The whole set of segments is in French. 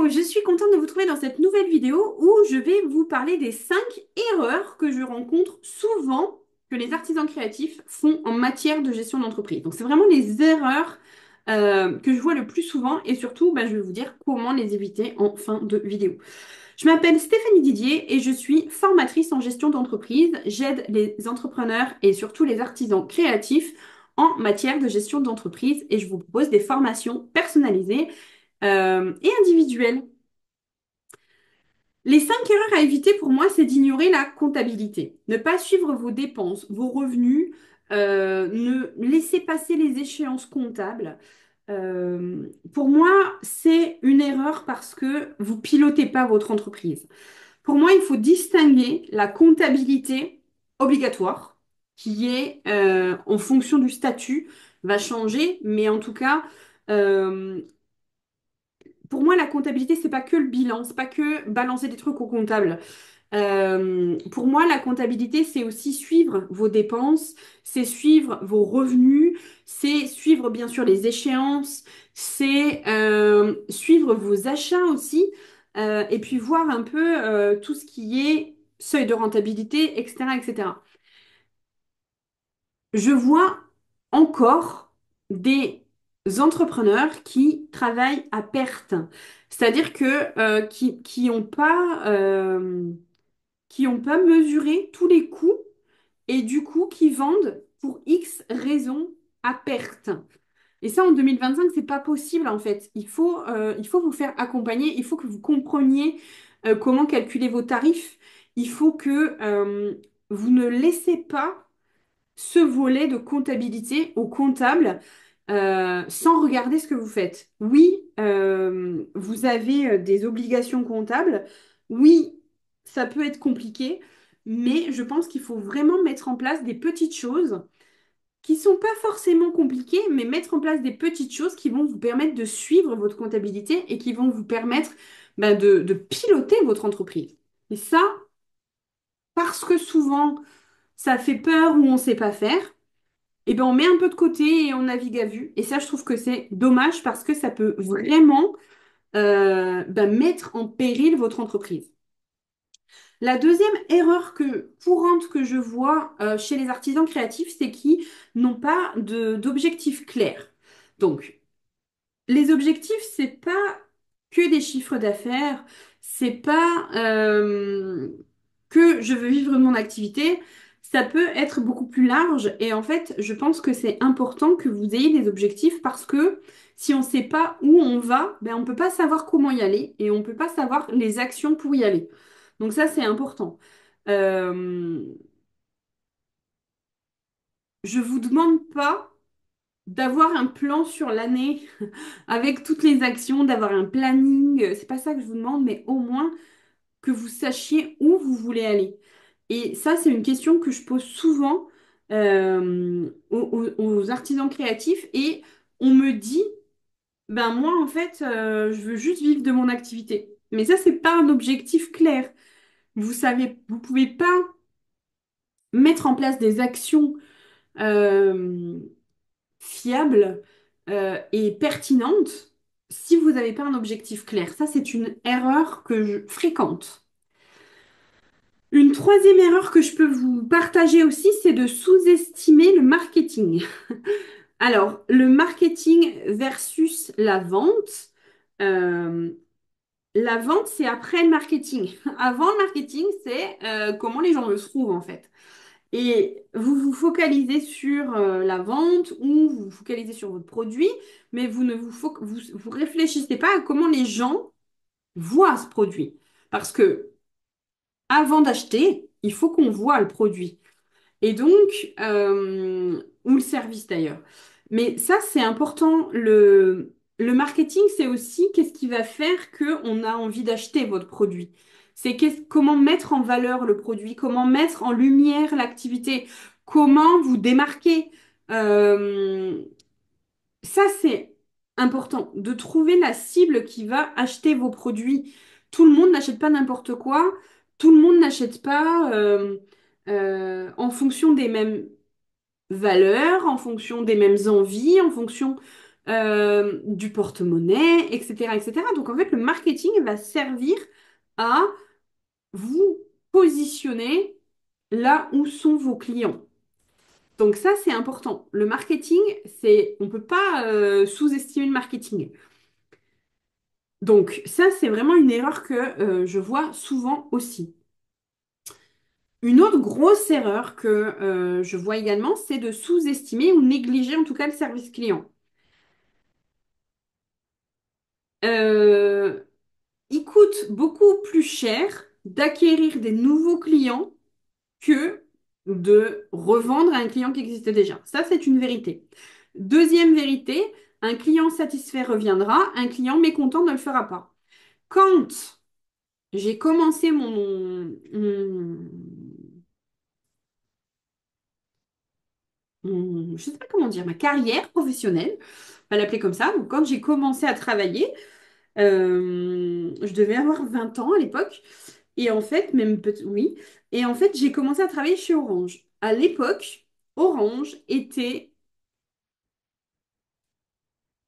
Je suis contente de vous trouver dans cette nouvelle vidéo où je vais vous parler des 5 erreurs que je rencontre souvent que les artisans créatifs font en matière de gestion d'entreprise. Donc, c'est vraiment les erreurs que je vois le plus souvent et surtout, je vais vous dire comment les éviter en fin de vidéo. Je m'appelle Stéphanie Didier et je suis formatrice en gestion d'entreprise. J'aide les entrepreneurs et surtout les artisans créatifs en matière de gestion d'entreprise et je vous propose des formations personnalisées et individuelles. Les 5 erreurs à éviter pour moi, c'est d'ignorer la comptabilité. Ne pas suivre vos dépenses, vos revenus, ne laisser passer les échéances comptables. Pour moi, c'est une erreur parce que vous pilotez pas votre entreprise. Pour moi, il faut distinguer la comptabilité obligatoire, qui est en fonction du statut, va changer, mais en tout cas, euh, pour moi, la comptabilité, c'est pas que le bilan, c'est pas que balancer des trucs au comptable. Pour moi, la comptabilité, c'est aussi suivre vos dépenses, c'est suivre vos revenus, c'est suivre bien sûr les échéances, c'est suivre vos achats aussi, et puis voir un peu tout ce qui est seuil de rentabilité, etc., etc. Je vois encore des entrepreneurs qui travaillent à perte, c'est-à-dire que qui ont pas mesuré tous les coûts et du coup qui vendent pour X raisons à perte. Et ça, en 2025, c'est pas possible en fait. Il faut vous faire accompagner, il faut que vous compreniez comment calculer vos tarifs. Il faut que vous ne laissez pas ce volet de comptabilité au comptable sans regarder ce que vous faites. Oui, vous avez des obligations comptables. Oui, ça peut être compliqué, mais je pense qu'il faut vraiment mettre en place des petites choses qui sont pas forcément compliquées, mais mettre en place des petites choses qui vont vous permettre de suivre votre comptabilité et qui vont vous permettre de piloter votre entreprise. Et ça, parce que souvent, ça fait peur ou on ne sait pas faire, et ben on met un peu de côté et on navigue à vue. Et ça, je trouve que c'est dommage parce que ça peut vraiment mettre en péril votre entreprise. La deuxième erreur courante que je vois chez les artisans créatifs, c'est qu'ils n'ont pas d'objectifs clairs. Donc, les objectifs, c'est pas que des chiffres d'affaires, c'est pas que je veux vivre de mon activité. Ça peut être beaucoup plus large et en fait, je pense que c'est important que vous ayez des objectifs parce que si on ne sait pas où on va, on ne peut pas savoir comment y aller et on ne peut pas savoir les actions pour y aller. Donc ça, c'est important. Euh, je vous demande pas d'avoir un plan sur l'année avec toutes les actions, d'avoir un planning. C'est pas ça que je vous demande, mais au moins que vous sachiez où vous voulez aller. Et ça, c'est une question que je pose souvent aux artisans créatifs et on me dit, moi, en fait, je veux juste vivre de mon activité. Mais ça, c'est pas un objectif clair. Vous savez, vous pouvez pas mettre en place des actions euh, fiables et pertinentes si vous n'avez pas un objectif clair. Ça, c'est une erreur que je fréquente. Une troisième erreur que je peux vous partager aussi, c'est de sous-estimer le marketing. Alors, le marketing versus la vente. Euh, la vente, c'est après le marketing. Avant le marketing, c'est comment les gens le trouvent en fait. Et vous vous focalisez sur la vente ou vous vous focalisez sur votre produit, mais vous ne vous réfléchissez pas à comment les gens voient ce produit. Parce que avant d'acheter, il faut qu'on voit le produit. Et donc, ou le service d'ailleurs. Mais ça, c'est important. Le marketing, c'est aussi qu'est-ce qui va faire qu'on a envie d'acheter votre produit. C'est comment mettre en valeur le produit, comment mettre en lumière l'activité, comment vous démarquer. Euh, Ça, c'est important de trouver la cible qui va acheter vos produits. Tout le monde n'achète pas n'importe quoi. Tout le monde n'achète pas en fonction des mêmes valeurs, en fonction des mêmes envies, en fonction du porte-monnaie, etc., etc. Donc en fait, le marketing va servir à vous positionner là où sont vos clients. Donc ça, c'est important. Le marketing, on peut pas sous-estimer le marketing. Donc ça, c'est vraiment une erreur que je vois souvent aussi. Une autre grosse erreur que je vois également, c'est de sous-estimer ou négliger en tout cas le service client. Euh, il coûte beaucoup plus cher d'acquérir des nouveaux clients que de revendre à un client qui existe déjà. Ça, c'est une vérité. Deuxième vérité, un client satisfait reviendra, un client mécontent ne le fera pas. Quand j'ai commencé je sais pas comment dire, ma carrière professionnelle, on va l'appeler comme ça. Donc, quand j'ai commencé à travailler, je devais avoir 20 ans à l'époque. Et en fait, même oui. Et en fait, j'ai commencé à travailler chez Orange. À l'époque, Orange était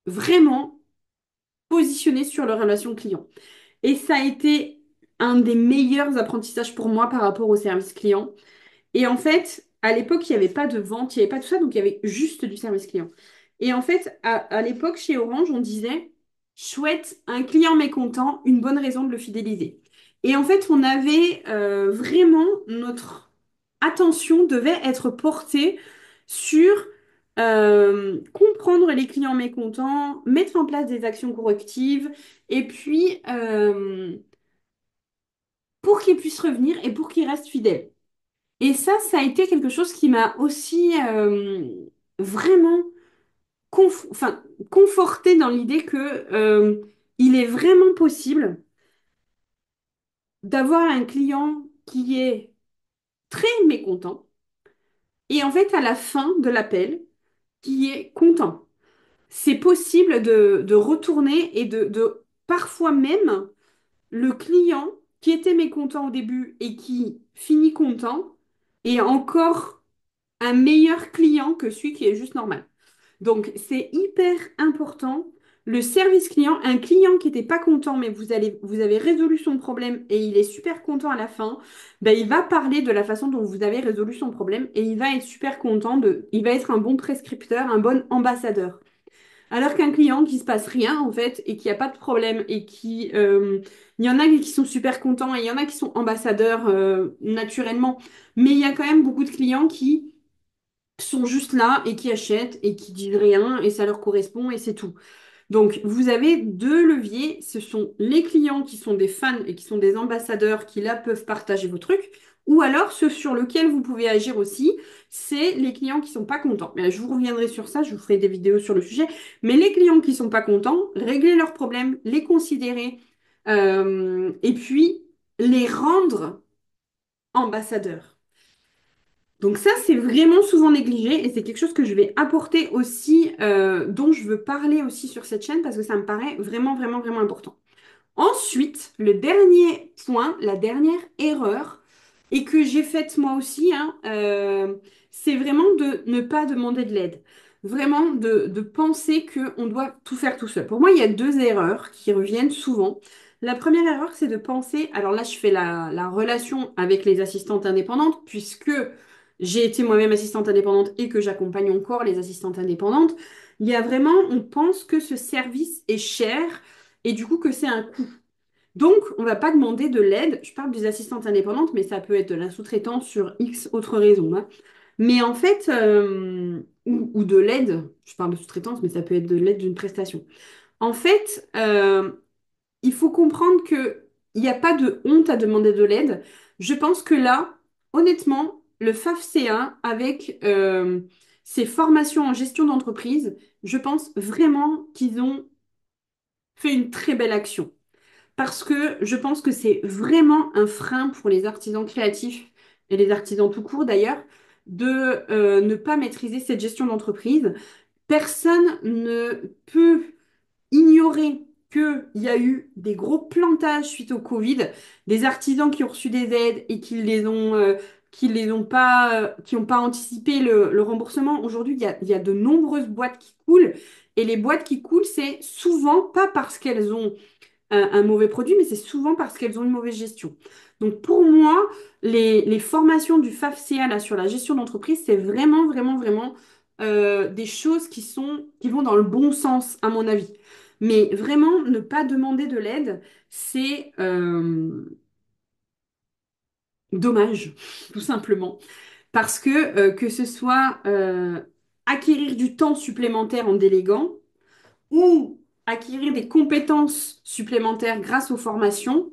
vraiment positionné sur leur relation client. Et ça a été un des meilleurs apprentissages pour moi par rapport au service client. Et en fait, à l'époque, il n'y avait pas de vente, il n'y avait pas tout ça, donc il y avait juste du service client. Et en fait, à l'époque, chez Orange, on disait, chouette, un client mécontent, une bonne raison de le fidéliser. Et en fait, on avait vraiment notre attention devait être portée sur comprendre les clients mécontents, mettre en place des actions correctives, et puis pour qu'ils puissent revenir et pour qu'ils restent fidèles. Et ça a été quelque chose qui m'a aussi vraiment enfin, conforté dans l'idée que il est vraiment possible d'avoir un client qui est très mécontent et en fait à la fin de l'appel qui est content. C'est possible de retourner et de parfois même le client qui était mécontent au début et qui finit content est encore un meilleur client que celui qui est juste normal. Donc, c'est hyper important. Le service client, un client qui n'était pas content, mais vous avez résolu son problème et il est super content à la fin, ben, il va parler de la façon dont vous avez résolu son problème et il va être super content il va être un bon prescripteur, un bon ambassadeur. Alors qu'un client qui se passe rien, en fait, et qui a pas de problème et il y en a qui sont super contents et il y en a qui sont ambassadeurs, naturellement, mais il y a quand même beaucoup de clients qui sont juste là et qui achètent et qui disent rien et ça leur correspond et c'est tout. Donc, vous avez deux leviers. Ce sont les clients qui sont des fans et qui sont des ambassadeurs qui là peuvent partager vos trucs. Ou alors, ceux sur lesquels vous pouvez agir aussi, c'est les clients qui sont pas contents. Mais je vous reviendrai sur ça, je vous ferai des vidéos sur le sujet. Mais les clients qui sont pas contents, régler leurs problèmes, les considérer, et puis les rendre ambassadeurs. Donc ça, c'est vraiment souvent négligé et c'est quelque chose que je vais apporter aussi, dont je veux parler aussi sur cette chaîne parce que ça me paraît vraiment, vraiment, vraiment important. Ensuite, le dernier point, la dernière erreur, et que j'ai faite moi aussi, hein, c'est vraiment de ne pas demander de l'aide. Vraiment de penser qu'on doit tout faire tout seul. Pour moi, il y a deux erreurs qui reviennent souvent. La première erreur, c'est de penser, alors là, je fais la relation avec les assistantes indépendantes, puisque j'ai été moi-même assistante indépendante et que j'accompagne encore les assistantes indépendantes. Il y a vraiment, on pense que ce service est cher et du coup que c'est un coût. Donc, on ne va pas demander de l'aide. Je parle des assistantes indépendantes, mais ça peut être de la sous-traitance sur X autres raisons, hein. Mais en fait, ou de l'aide, je parle de sous-traitance, mais ça peut être de l'aide d'une prestation. En fait, il faut comprendre que il n'y a pas de honte à demander de l'aide. Je pense que là, honnêtement, le FAFCA, avec ses formations en gestion d'entreprise, je pense vraiment qu'ils ont fait une très belle action parce que je pense que c'est vraiment un frein pour les artisans créatifs et les artisans tout court d'ailleurs de ne pas maîtriser cette gestion d'entreprise. Personne ne peut ignorer qu'il y a eu des gros plantages suite au Covid, des artisans qui ont reçu des aides et qui les ont qui ont pas anticipé le remboursement. Aujourd'hui, il y a de nombreuses boîtes qui coulent. Et les boîtes qui coulent, c'est souvent pas parce qu'elles ont un mauvais produit, mais c'est souvent parce qu'elles ont une mauvaise gestion. Donc pour moi, les formations du FAFCA là, sur la gestion d'entreprise, c'est vraiment, vraiment, vraiment des choses qui vont dans le bon sens, à mon avis. Mais vraiment, ne pas demander de l'aide, c'est dommage, tout simplement. Parce que ce soit acquérir du temps supplémentaire en déléguant ou acquérir des compétences supplémentaires grâce aux formations,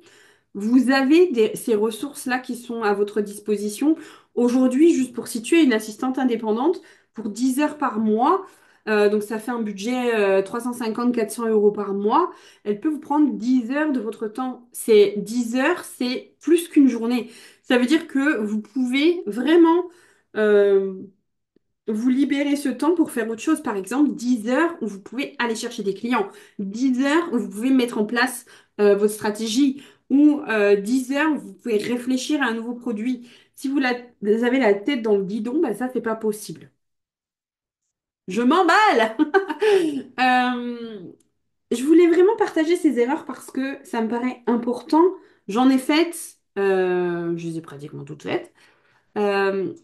vous avez ces ressources-là qui sont à votre disposition. Aujourd'hui, juste pour situer, une assistante indépendante, pour 10 heures par mois, donc ça fait un budget 350-400 € par mois, elle peut vous prendre 10 heures de votre temps. C'est 10 heures, c'est plus qu'une journée. Ça veut dire que vous pouvez vraiment euh, vous libérer ce temps pour faire autre chose. Par exemple, 10 heures où vous pouvez aller chercher des clients, 10 heures où vous pouvez mettre en place votre stratégie, ou 10 heures où vous pouvez réfléchir à un nouveau produit. Si vous avez la tête dans le guidon, bah ça, c'est pas possible. Je m'emballe! Euh, je voulais vraiment partager ces erreurs parce que ça me paraît important. J'en ai faites, je les ai pratiquement toutes faites. Ben,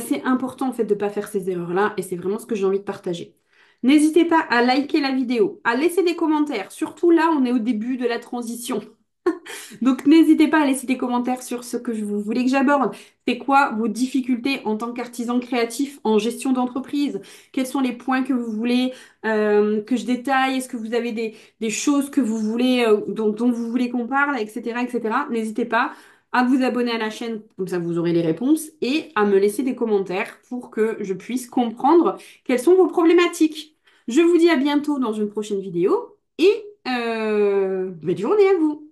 c'est important en fait de ne pas faire ces erreurs-là et c'est vraiment ce que j'ai envie de partager. N'hésitez pas à liker la vidéo, à laisser des commentaires. Surtout là, on est au début de la transition. Donc n'hésitez pas à laisser des commentaires sur ce que vous voulez que j'aborde. C'est quoi vos difficultés en tant qu'artisan créatif en gestion d'entreprise? Quels sont les points que vous voulez que je détaille? Est-ce que vous avez des choses que vous voulez dont vous voulez qu'on parle, etc., etc. N'hésitez pas à vous abonner à la chaîne, comme ça vous aurez les réponses, et à me laisser des commentaires pour que je puisse comprendre quelles sont vos problématiques. Je vous dis à bientôt dans une prochaine vidéo et belle journée à vous!